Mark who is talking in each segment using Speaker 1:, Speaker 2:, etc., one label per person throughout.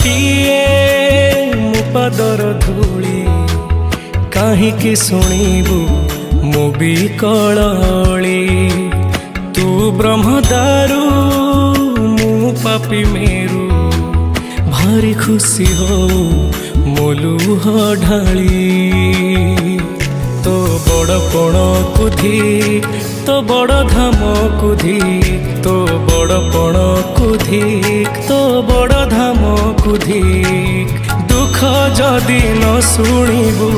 Speaker 1: दिए मो पादर धूली काहींकि शुणिबु मो बिकली तू ब्रह्मदारू मु पापी मेरू भारी खुशी हो मोलुह ढाली तो बड़पण कुधी तो बड़ धाम कुधी तो बड़पण कुधी तो बड़ धाम कुधी दुख जदि न शुणिबु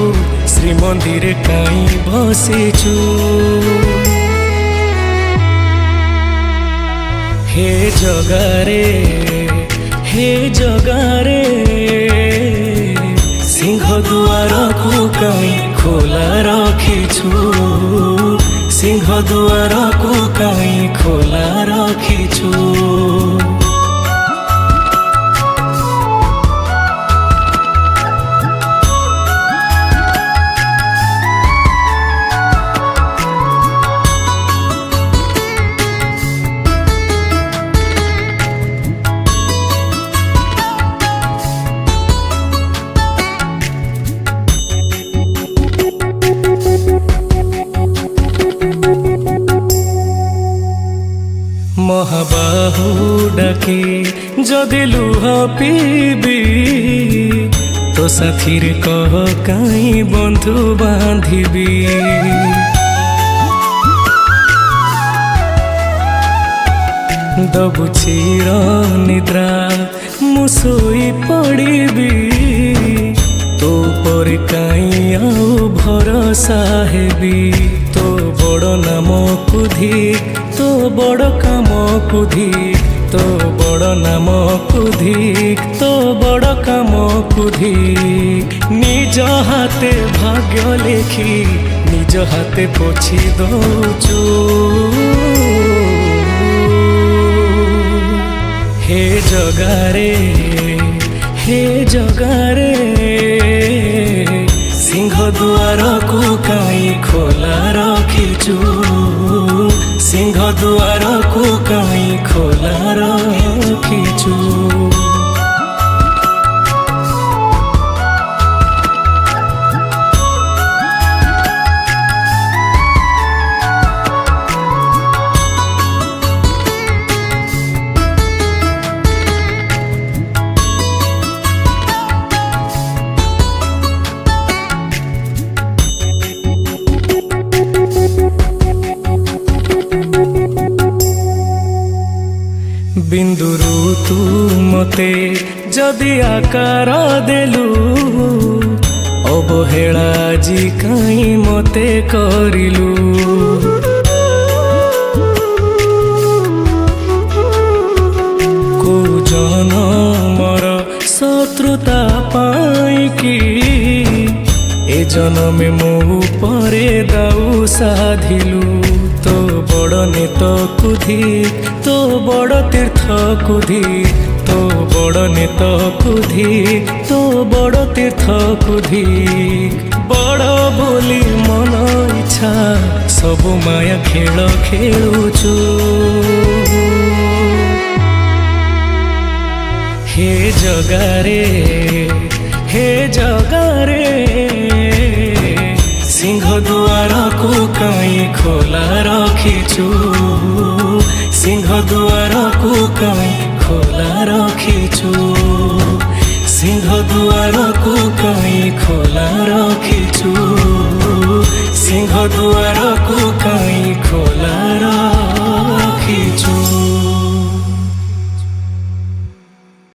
Speaker 1: श्रीमंदिर काई बसिचु हे जगारे सिंह दुआर को काई खोला रखिछु सिंह दुआर को काई खोला रखिछु महाबाहु डाके जदि लुह पीबी तो साथीर कह काई बंधु बांधिबी दबु चिर निद्रा मु सोई पड़िबी तो पर काई आउ भरोसा हेबी तो बड़ नाम कुधी तो बड़ काम कुधी तो बड़ नाम कुधी तो बड़ काम कुधी निज हाथे भाग्य लेखी निज हाथे पोछि दौचु हे जगारे सिंह दुआर को काई खोला रखिछु सिंह दुआर को काई खोला रखिछु बिंदुरु तू मते जदि आकार देलु अवहेला जी काई मते करिलु को जनमर शत्रुता पाई कि ए जन्मे मो परे दाऊ साधिलु तो बड़ नेत कुधी तो बड़ तीर्थ कुधी तो बड़ नेत कुधी तो बड़ तीर्थ कुधी बड़ बोली मन इच्छा सब माया खेल खेलुछु हे जगारे सिंह दुआर को काई खोला रखिछु सिंह दुआर को काई खोला रखिछु सिंह दुआर को काई खोला रखिछु सिंह दुआर को काई खोला